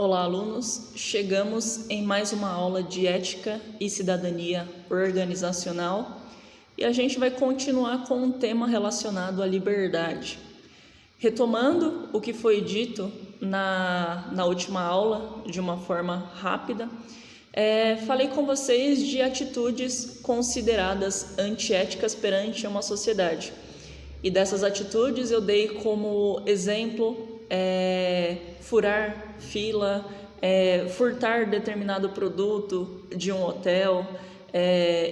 Olá, alunos! Chegamos em mais uma aula de Ética e Cidadania Organizacional e a gente vai continuar com um tema relacionado à liberdade. Retomando o que foi dito na última aula, de uma forma rápida, falei com vocês de atitudes consideradas antiéticas perante uma sociedade. E dessas atitudes eu dei como exemplo furar fila, furtar determinado produto de um hotel,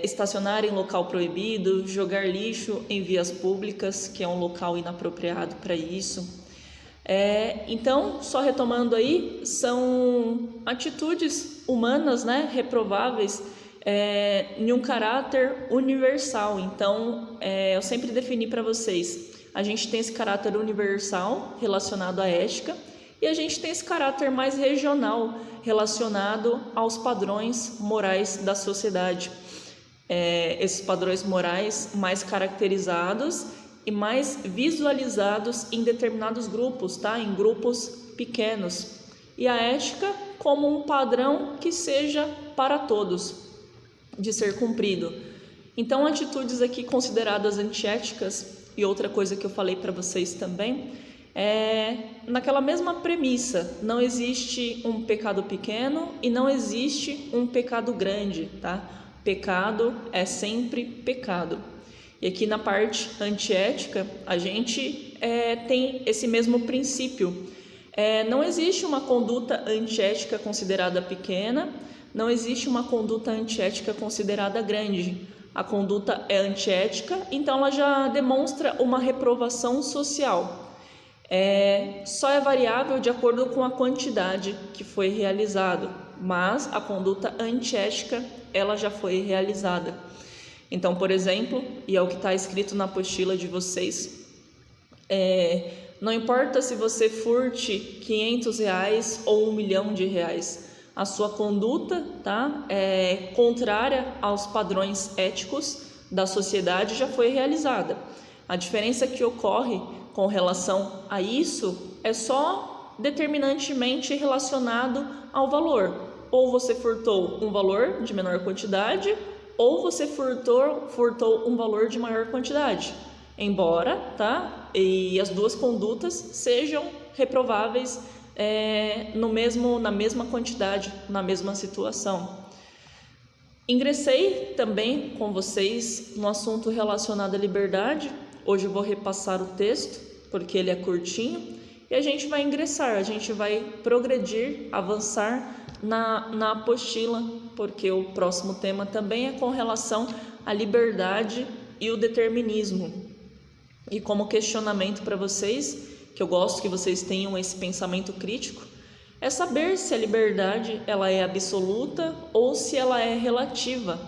estacionar em local proibido, jogar lixo em vias públicas, que é um local inapropriado para isso. Então, só retomando aí, são atitudes humanas, reprováveis, em um caráter universal. Então, eu sempre defini para vocês, a gente tem esse caráter universal relacionado à ética e a gente tem esse caráter mais regional relacionado aos padrões morais da sociedade. Esses padrões morais mais caracterizados e mais visualizados em determinados grupos, em grupos pequenos. E a ética como um padrão que seja para todos, de ser cumprido. Então, atitudes aqui consideradas antiéticas, e outra coisa que eu falei para vocês também, naquela mesma premissa, não existe um pecado pequeno e não existe um pecado grande, Pecado é sempre pecado. E aqui na parte antiética, a gente tem esse mesmo princípio. Não existe uma conduta antiética considerada pequena, não existe uma conduta antiética considerada grande. A conduta é antiética, então ela já demonstra uma reprovação social. Só é variável de acordo com a quantidade que foi realizado, mas a conduta antiética ela já foi realizada. Então, por exemplo, e é o que está escrito na apostila de vocês, não importa se você furte R$500 ou R$1.000.000, a sua conduta é contrária aos padrões éticos da sociedade já foi realizada. A diferença que ocorre com relação a isso é só determinantemente relacionado ao valor. Ou você furtou um valor de menor quantidade, ou você furtou um valor de maior quantidade. Embora, e as duas condutas sejam reprováveis na mesma quantidade, na mesma situação. Ingressei também com vocês no assunto relacionado à liberdade. Hoje eu vou repassar o texto, porque ele é curtinho, e a gente vai ingressar, a gente vai progredir, avançar na apostila, porque o próximo tema também é com relação à liberdade e o determinismo. E como questionamento para vocês, que eu gosto que vocês tenham esse pensamento crítico, é saber se a liberdade ela é absoluta ou se ela é relativa,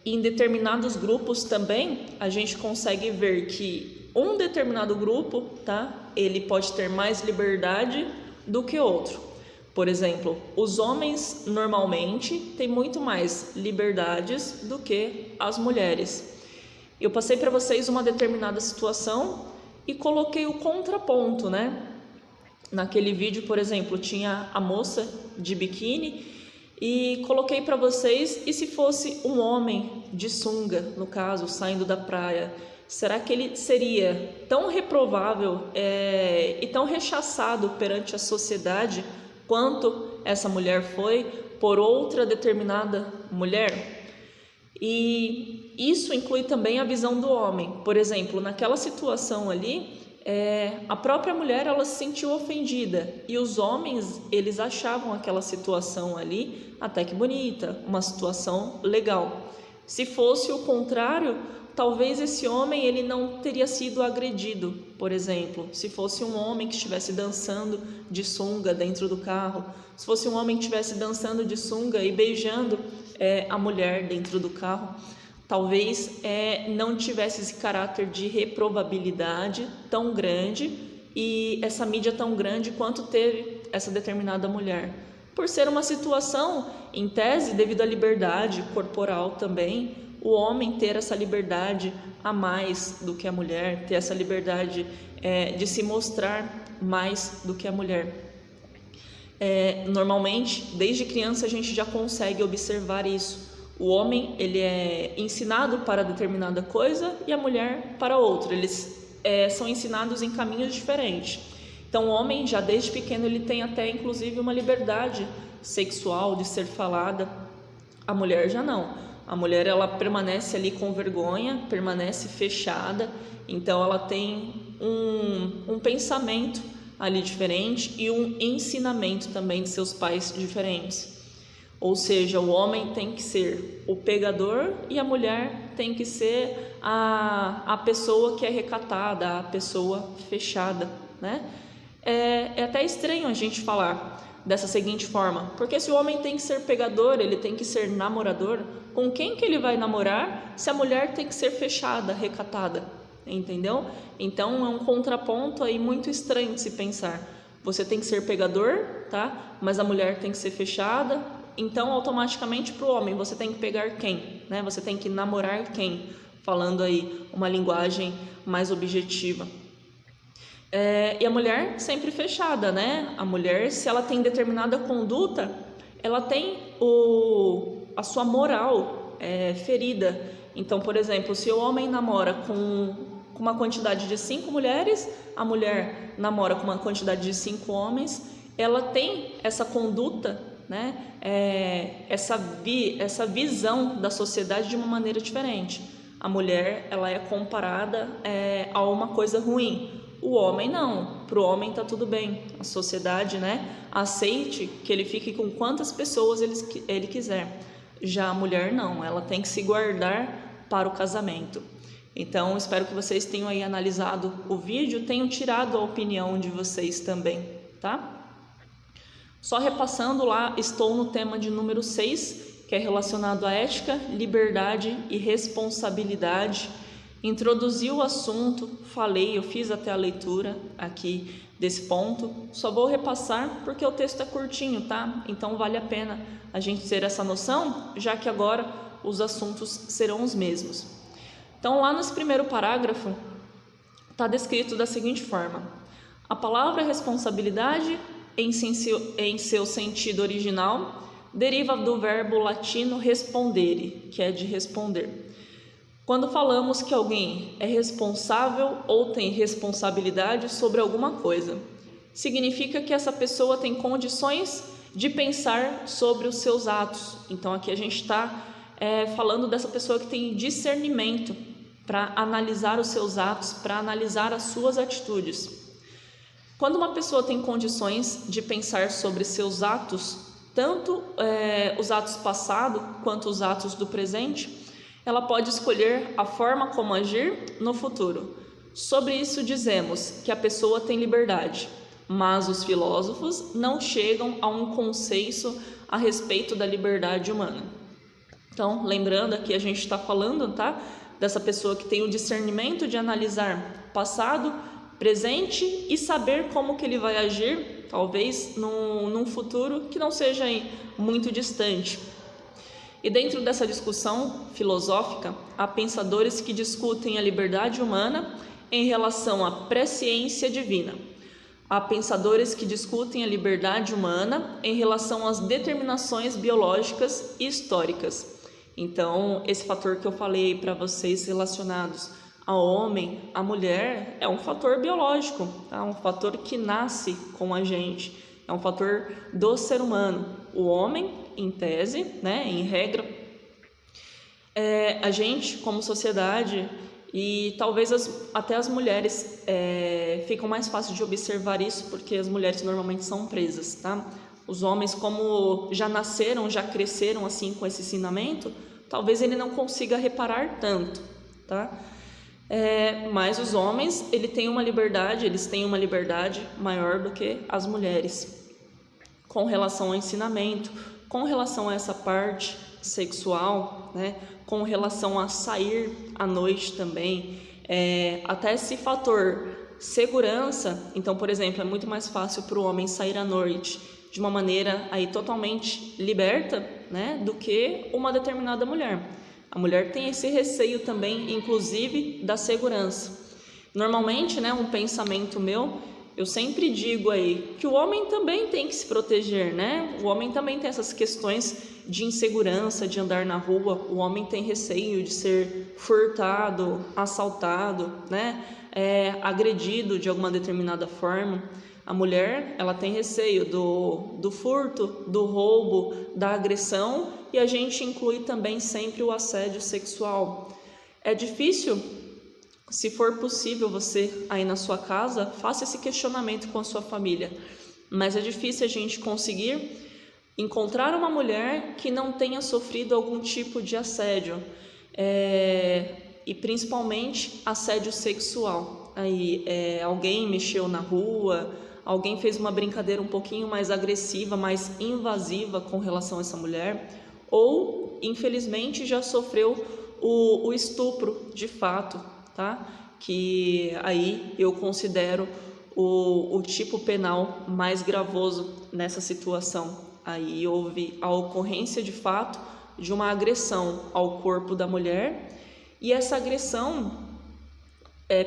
Em determinados grupos também a gente consegue ver que um determinado grupo, ele pode ter mais liberdade do que outro. Por exemplo, os homens normalmente têm muito mais liberdades do que as mulheres. Eu passei para vocês uma determinada situação e coloquei o contraponto, Naquele vídeo, por exemplo, tinha a moça de biquíni e coloquei para vocês, e se fosse um homem de sunga, no caso, saindo da praia, será que ele seria tão reprovável e tão rechaçado perante a sociedade quanto essa mulher foi por outra determinada mulher? E isso inclui também a visão do homem. Por exemplo, naquela situação ali, a própria mulher ela se sentiu ofendida e os homens eles achavam aquela situação ali até que bonita, uma situação legal. Se fosse o contrário, talvez esse homem ele não teria sido agredido. Por exemplo, se fosse um homem que estivesse dançando de sunga dentro do carro, se fosse um homem que estivesse dançando de sunga e beijando a mulher dentro do carro, talvez não tivesse esse caráter de reprovabilidade tão grande e essa mídia tão grande quanto teve essa determinada mulher. Por ser uma situação, em tese, devido à liberdade corporal também, o homem ter essa liberdade a mais do que a mulher, ter essa liberdade de se mostrar mais do que a mulher. Normalmente, desde criança a gente já consegue observar isso. O homem, ele é ensinado para determinada coisa e a mulher para outra. Eles são ensinados em caminhos diferentes. Então, o homem, já desde pequeno, ele tem até, inclusive, uma liberdade sexual de ser falada. A mulher já não. A mulher, ela permanece ali com vergonha, permanece fechada. Então, ela tem um pensamento ali diferente e um ensinamento também de seus pais diferentes. Ou seja, o homem tem que ser o pegador e a mulher tem que ser a pessoa que é recatada, a pessoa fechada, né? É até estranho a gente falar dessa seguinte forma, porque se o homem tem que ser pegador, ele tem que ser namorador, com quem que ele vai namorar se a mulher tem que ser fechada, recatada? Entendeu? Então é um contraponto aí muito estranho de se pensar. Você tem que ser pegador, tá? Mas a mulher tem que ser fechada. Então automaticamente para o homem você tem que pegar quem, né? Você tem que namorar quem? Falando aí uma linguagem mais objetiva. E a mulher sempre fechada, né? A mulher, se ela tem determinada conduta, ela tem a sua moral ferida. Então, por exemplo, se o homem namora com uma quantidade de 5 mulheres, a mulher namora com uma quantidade de 5 homens, ela tem essa conduta, né? Essa visão da sociedade de uma maneira diferente. A mulher, ela é comparada a uma coisa ruim. O homem não. Para o homem está tudo bem. A sociedade, né, aceite que ele fique com quantas pessoas ele quiser. Já a mulher não. Ela tem que se guardar para o casamento. Então, espero que vocês tenham aí analisado o vídeo, tenham tirado a opinião de vocês também, tá? Só repassando lá, estou no tema de número 6, que é relacionado à ética, liberdade e responsabilidade. Introduzi o assunto, falei, eu fiz até a leitura aqui desse ponto. Só vou repassar porque o texto é curtinho, tá? Então vale a pena a gente ter essa noção, já que agora os assuntos serão os mesmos. Então, lá nesse primeiro parágrafo, está descrito da seguinte forma: a palavra responsabilidade, em seu sentido original, deriva do verbo latino respondere, que é de responder. Quando falamos que alguém é responsável ou tem responsabilidade sobre alguma coisa, significa que essa pessoa tem condições de pensar sobre os seus atos. Então, aqui a gente está falando dessa pessoa que tem discernimento para analisar os seus atos, para analisar as suas atitudes. Quando uma pessoa tem condições de pensar sobre seus atos, tanto os atos passados quanto os atos do presente, ela pode escolher a forma como agir no futuro. Sobre isso dizemos que a pessoa tem liberdade, mas os filósofos não chegam a um consenso a respeito da liberdade humana. Então, lembrando aqui, a gente está falando, tá, dessa pessoa que tem o discernimento de analisar passado, presente e saber como que ele vai agir, talvez num futuro que não seja aí muito distante. E dentro dessa discussão filosófica, há pensadores que discutem a liberdade humana em relação à presciência divina. Há pensadores que discutem a liberdade humana em relação às determinações biológicas e históricas. Então, esse fator que eu falei para vocês relacionados ao homem, à mulher, é um fator biológico, tá? Um fator que nasce com a gente, é um fator do ser humano. O homem, em tese, né, em regra, a gente, como sociedade, e talvez até as mulheres ficam mais fácil de observar isso, porque as mulheres normalmente são presas, tá? Os homens, como já nasceram, já cresceram assim com esse ensinamento, talvez ele não consiga reparar tanto, tá? Mas os homens, eles têm uma liberdade maior do que as mulheres, com relação ao ensinamento, com relação a essa parte sexual, né? Com relação a sair à noite também, até esse fator segurança. Então, por exemplo, é muito mais fácil para o homem sair à noite de uma maneira aí totalmente liberta, né, do que uma determinada mulher. A mulher tem esse receio também, inclusive, da segurança. Normalmente, né, um pensamento meu eu sempre digo aí que o homem também tem que se proteger, né? O homem também tem essas questões de insegurança, de andar na rua, o homem tem receio de ser furtado, assaltado, né? Agredido de alguma determinada forma. A mulher, ela tem receio do furto, do roubo, da agressão, e a gente inclui também sempre o assédio sexual. É difícil, se for possível você aí na sua casa, faça esse questionamento com a sua família, mas é difícil a gente conseguir encontrar uma mulher que não tenha sofrido algum tipo de assédio, e principalmente assédio sexual. Aí, alguém mexeu na rua, alguém fez uma brincadeira um pouquinho mais agressiva, mais invasiva com relação a essa mulher, ou infelizmente já sofreu o estupro de fato, tá? Que aí eu considero o tipo penal mais gravoso nessa situação. Aí houve a ocorrência de fato de uma agressão ao corpo da mulher, e essa agressão,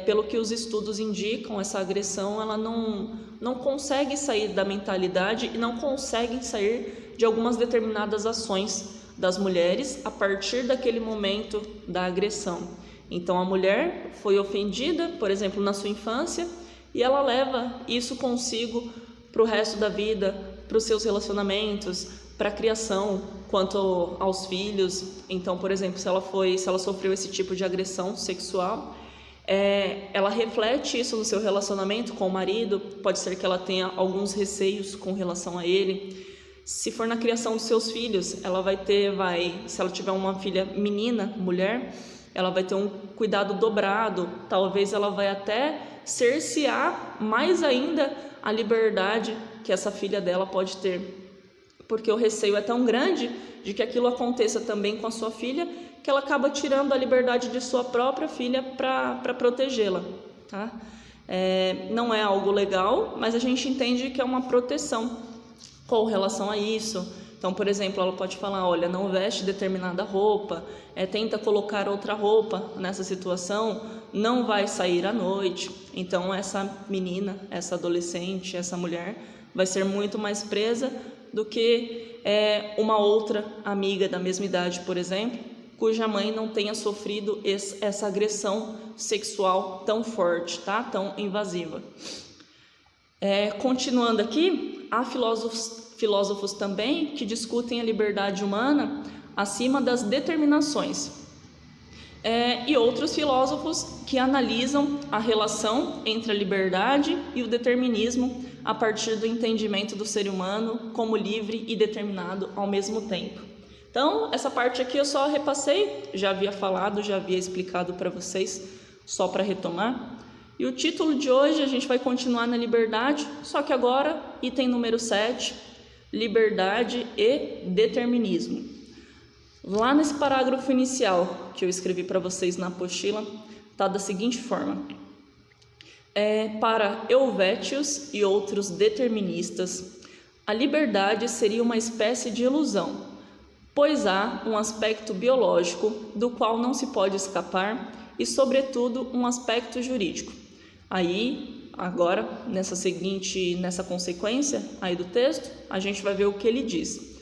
pelo que os estudos indicam, essa agressão ela não consegue sair da mentalidade e não consegue sair de algumas determinadas ações das mulheres a partir daquele momento da agressão. Então a mulher foi ofendida, por exemplo, na sua infância, e ela leva isso consigo para o resto da vida, para os seus relacionamentos, para a criação, quanto aos filhos. Então, por exemplo, se ela sofreu esse tipo de agressão sexual, ela reflete isso no seu relacionamento com o marido. Pode ser que ela tenha alguns receios com relação a ele. Se for na criação dos seus filhos, ela se ela tiver uma filha menina, mulher, ela vai ter um cuidado dobrado. Talvez ela vai até cercear mais ainda a liberdade que essa filha dela pode ter, porque o receio é tão grande de que aquilo aconteça também com a sua filha, que ela acaba tirando a liberdade de sua própria filha para protegê-la, tá? Não é algo legal, mas a gente entende que é uma proteção com relação a isso. Então, por exemplo, ela pode falar, olha, não veste determinada roupa, tenta colocar outra roupa nessa situação, não vai sair à noite. Então, essa menina, essa adolescente, essa mulher vai ser muito mais presa do que uma outra amiga da mesma idade, por exemplo, cuja mãe não tenha sofrido essa agressão sexual tão forte, tá? Tão invasiva. Continuando aqui, há filósofos também que discutem a liberdade humana acima das determinações, e outros filósofos que analisam a relação entre a liberdade e o determinismo a partir do entendimento do ser humano como livre e determinado ao mesmo tempo. Então, essa parte aqui eu só repassei, já havia falado, já havia explicado para vocês, só para retomar. E o título de hoje a gente vai continuar na liberdade, só que agora, item número 7, liberdade e determinismo. Lá nesse parágrafo inicial que eu escrevi para vocês na apostila, está da seguinte forma: para Helvétius e outros deterministas, a liberdade seria uma espécie de ilusão, pois há um aspecto biológico do qual não se pode escapar e, sobretudo, um aspecto jurídico. Aí, agora, nessa consequência aí do texto, a gente vai ver o que ele diz.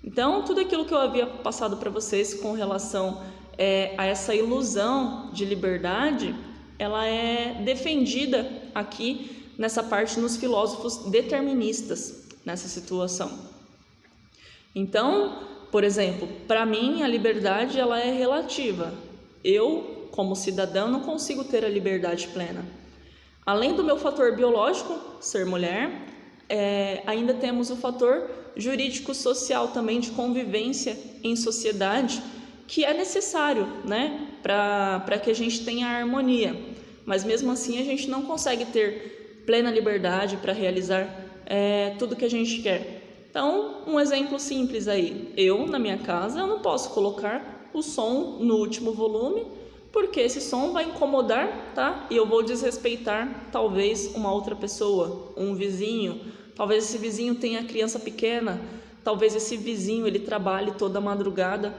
Então, tudo aquilo que eu havia passado para vocês com relação a essa ilusão de liberdade, ela é defendida aqui nessa parte nos filósofos deterministas, nessa situação. Então, por exemplo, para mim a liberdade ela é relativa. Eu, como cidadão, não consigo ter a liberdade plena. Além do meu fator biológico, ser mulher, ainda temos o fator jurídico-social também de convivência em sociedade, que é necessário, né, para que a gente tenha harmonia. Mas mesmo assim a gente não consegue ter plena liberdade para realizar tudo que a gente quer. Então, um exemplo simples aí, eu na minha casa eu não posso colocar o som no último volume, porque esse som vai incomodar, tá? E eu vou desrespeitar talvez uma outra pessoa, um vizinho. Talvez esse vizinho tenha criança pequena, talvez esse vizinho ele trabalhe toda a madrugada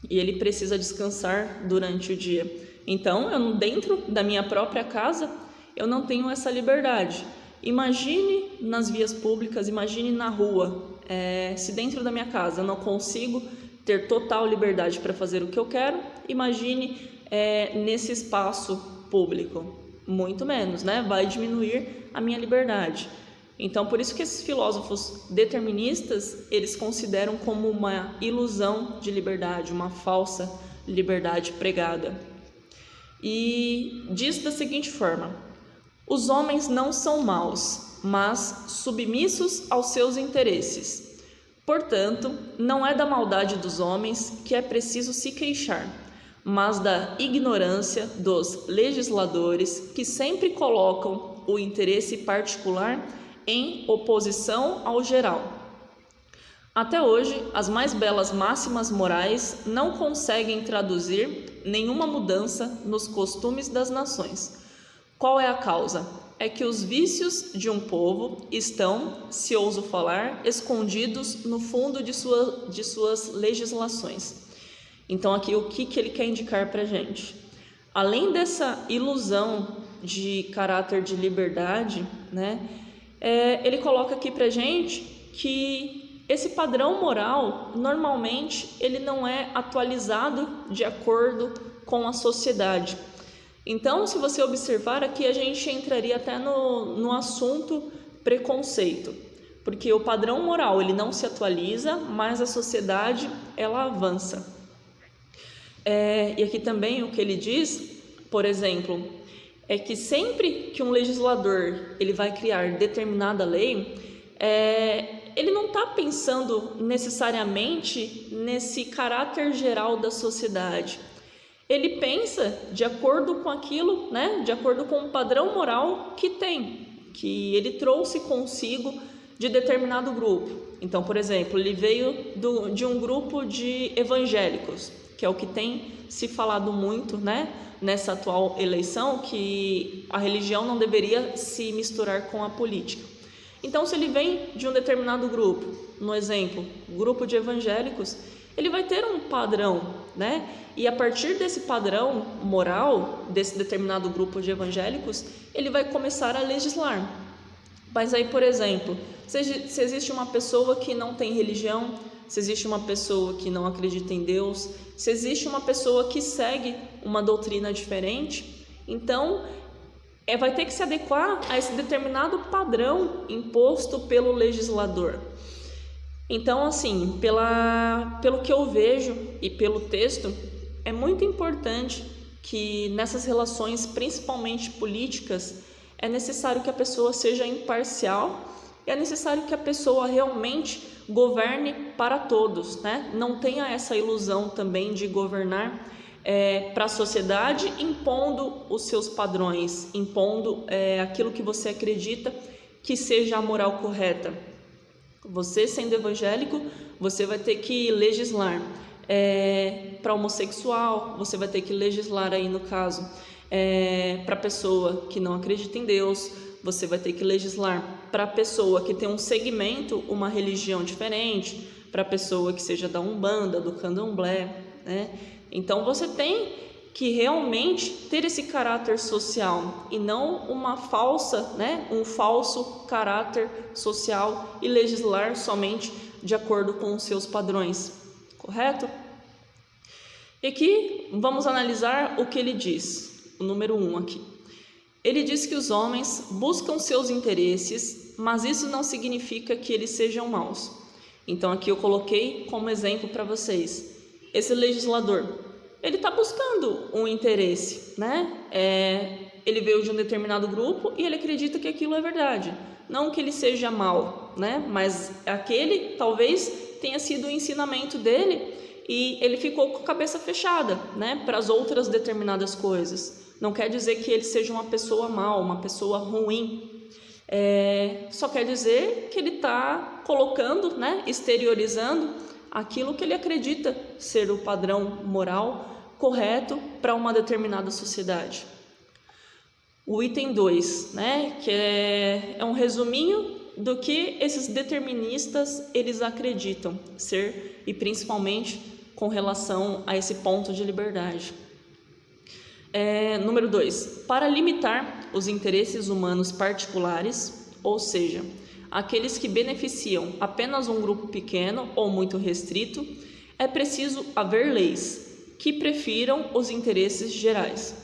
e ele precisa descansar durante o dia. Então, dentro da minha própria casa, eu não tenho essa liberdade. Imagine nas vias públicas, imagine na rua, se dentro da minha casa eu não consigo ter total liberdade para fazer o que eu quero, imagine nesse espaço público, muito menos, né? Vai diminuir a minha liberdade. Então, por isso que esses filósofos deterministas, eles consideram como uma ilusão de liberdade, uma falsa liberdade pregada. E diz da seguinte forma: os homens não são maus, mas submissos aos seus interesses. Portanto, não é da maldade dos homens que é preciso se queixar, mas da ignorância dos legisladores que sempre colocam o interesse particular em oposição ao geral. Até hoje, as mais belas máximas morais não conseguem traduzir nenhuma mudança nos costumes das nações. Qual é a causa? É que os vícios de um povo estão, se ouso falar, escondidos no fundo de suas legislações. Então, aqui o que ele quer indicar para a gente? Além dessa ilusão de caráter de liberdade, né, ele coloca aqui para a gente que esse padrão moral, normalmente, ele não é atualizado de acordo com a sociedade. Então, se você observar aqui, a gente entraria até no assunto preconceito, porque o padrão moral, ele não se atualiza, mas a sociedade, ela avança. E aqui também o que ele diz, por exemplo, é que sempre que um legislador ele vai criar determinada lei, ele não está pensando necessariamente nesse caráter geral da sociedade. Ele pensa de acordo com aquilo, né, de acordo com o padrão moral que tem, que ele trouxe consigo de determinado grupo. Então, por exemplo, ele veio de um grupo de evangélicos, que é o que tem se falado muito, né, nessa atual eleição, que a religião não deveria se misturar com a política. Então, se ele vem de um determinado grupo, no exemplo, grupo de evangélicos, ele vai ter um padrão, né? E a partir desse padrão moral, desse determinado grupo de evangélicos, ele vai começar a legislar. Mas aí, por exemplo, se existe uma pessoa que não tem religião, se existe uma pessoa que não acredita em Deus, se existe uma pessoa que segue uma doutrina diferente, então vai ter que se adequar a esse determinado padrão imposto pelo legislador. Então, assim, pelo que eu vejo e pelo texto, é muito importante que nessas relações, principalmente políticas, é necessário que a pessoa seja imparcial e é necessário que a pessoa realmente governe para todos, né? Não tenha essa ilusão também de governar para a sociedade, impondo os seus padrões, impondo aquilo que você acredita que seja a moral correta. Você, sendo evangélico, você vai ter que legislar para homossexual, você vai ter que legislar aí no caso para pessoa que não acredita em Deus, você vai ter que legislar para pessoa que tem um segmento, uma religião diferente, para pessoa que seja da Umbanda, do Candomblé, né? Então você tem que realmente ter esse caráter social e não uma falsa, né, um falso caráter social e legislar somente de acordo com os seus padrões, correto? E aqui vamos analisar o que ele diz, o número 1 aqui. Ele diz que os homens buscam seus interesses, mas isso não significa que eles sejam maus. Então aqui eu coloquei como exemplo para vocês. Esse legislador, ele está buscando um interesse, né? Ele veio de um determinado grupo e ele acredita que aquilo é verdade. Não que ele seja mau, né? Mas aquele talvez tenha sido o ensinamento dele e ele ficou com a cabeça fechada, né? Para as outras determinadas coisas. Não quer dizer que ele seja uma pessoa má, uma pessoa ruim. Só quer dizer que ele está colocando, né? Exteriorizando aquilo que ele acredita ser o padrão moral correto para uma determinada sociedade. O item 2, né, que é um resuminho do que esses deterministas eles acreditam ser, e principalmente com relação a esse ponto de liberdade. Número 2, para limitar os interesses humanos particulares, ou seja, aqueles que beneficiam apenas um grupo pequeno ou muito restrito, é preciso haver leis que prefiram os interesses gerais.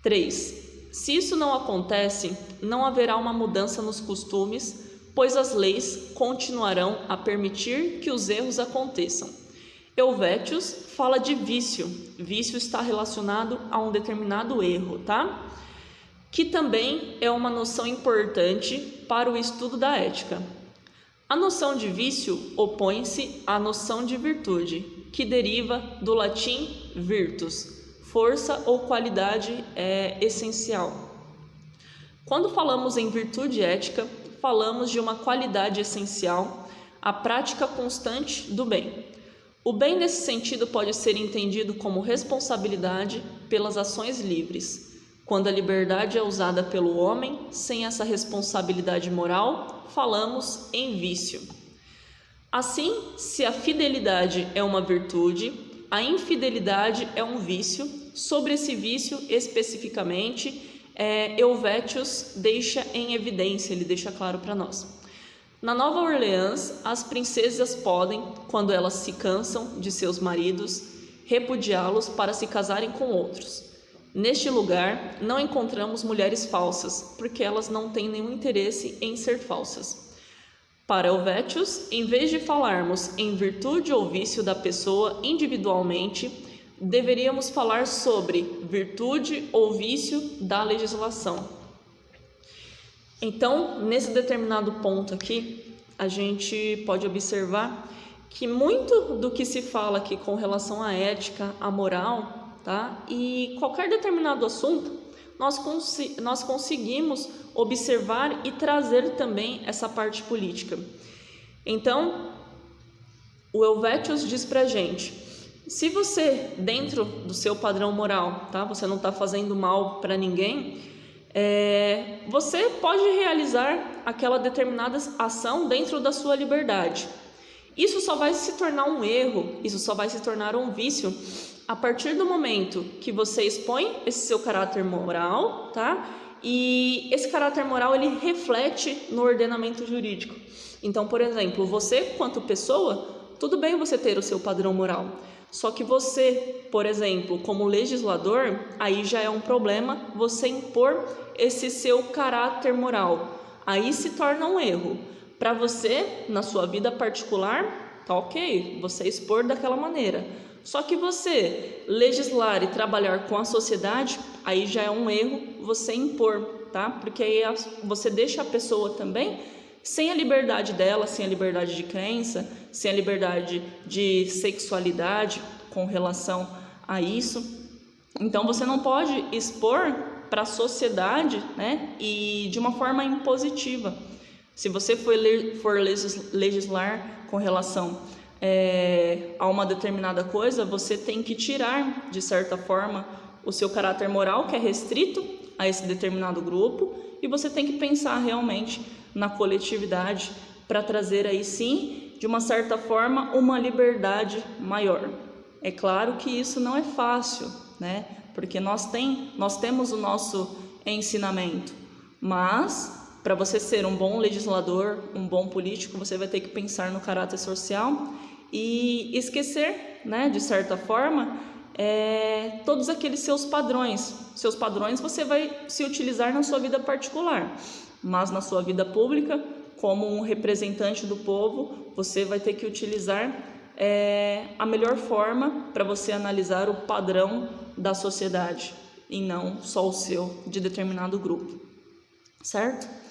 3. Se isso não acontece, não haverá uma mudança nos costumes, pois as leis continuarão a permitir que os erros aconteçam. Helvétius fala de vício. Vício está relacionado a um determinado erro, tá? Que também é uma noção importante para o estudo da ética. A noção de vício opõe-se à noção de virtude, que deriva do latim virtus, força ou qualidade essencial. Quando falamos em virtude ética, falamos de uma qualidade essencial, a prática constante do bem. O bem nesse sentido pode ser entendido como responsabilidade pelas ações livres. Quando a liberdade é usada pelo homem, sem essa responsabilidade moral, falamos em vício. Assim, se a fidelidade é uma virtude, a infidelidade é um vício. Sobre esse vício, especificamente, Helvétius deixa em evidência, ele deixa claro para nós. Na Nova Orleans, as princesas podem, quando elas se cansam de seus maridos, repudiá-los para se casarem com outros. Neste lugar, não encontramos mulheres falsas, porque elas não têm nenhum interesse em ser falsas. Para Helvétius, em vez de falarmos em virtude ou vício da pessoa individualmente, deveríamos falar sobre virtude ou vício da legislação. Então, nesse determinado ponto aqui, a gente pode observar que muito do que se fala aqui com relação à ética, à moral, tá? E qualquer determinado assunto, nós conseguimos observar e trazer também essa parte política. Então, o Helvétius diz pra gente, se você, dentro do seu padrão moral, tá? Você não está fazendo mal para ninguém, você pode realizar aquela determinada ação dentro da sua liberdade. Isso só vai se tornar um erro, isso só vai se tornar um vício a partir do momento que você expõe esse seu caráter moral, tá? E esse caráter moral, ele reflete no ordenamento jurídico. Então, por exemplo, você, quanto pessoa, tudo bem você ter o seu padrão moral. Só que você, por exemplo, como legislador, aí já é um problema você impor esse seu caráter moral. Aí se torna um erro. Para você, na sua vida particular, tá ok, você expor daquela maneira. Só que você legislar e trabalhar com a sociedade, aí já é um erro você impor, tá? Porque aí você deixa a pessoa também sem a liberdade dela, sem a liberdade de crença, sem a liberdade de sexualidade com relação a isso. Então você não pode expor para a sociedade, né? E de uma forma impositiva. Se você for legislar com relação a uma determinada coisa, você tem que tirar, de certa forma, o seu caráter moral, que é restrito a esse determinado grupo, e você tem que pensar realmente na coletividade para trazer aí sim, de uma certa forma, uma liberdade maior. É claro que isso não é fácil, né? Porque nós temos o nosso ensinamento, mas para você ser um bom legislador, um bom político, você vai ter que pensar no caráter social e esquecer, né, de certa forma, todos aqueles seus padrões. Seus padrões você vai se utilizar na sua vida particular, mas na sua vida pública, como um representante do povo, você vai ter que utilizar a melhor forma para você analisar o padrão da sociedade e não só o seu, de determinado grupo, certo?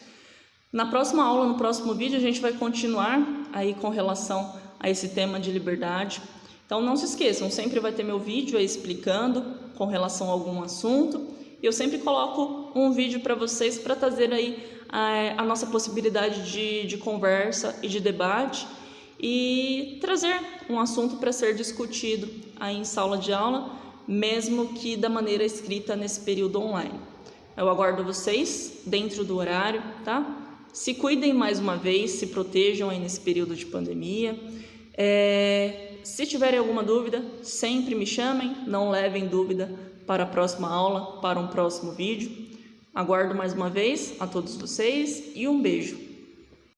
Na próxima aula, no próximo vídeo, a gente vai continuar aí com relação a esse tema de liberdade. Então não se esqueçam, sempre vai ter meu vídeo aí explicando com relação a algum assunto. Eu sempre coloco um vídeo para vocês para trazer aí a nossa possibilidade de conversa e de debate e trazer um assunto para ser discutido aí em sala de aula, mesmo que da maneira escrita nesse período online. Eu aguardo vocês dentro do horário, tá? Se cuidem mais uma vez, se protejam aí nesse período de pandemia. Se tiverem alguma dúvida, sempre me chamem, não levem dúvida para a próxima aula, para um próximo vídeo. Aguardo mais uma vez a todos vocês e um beijo.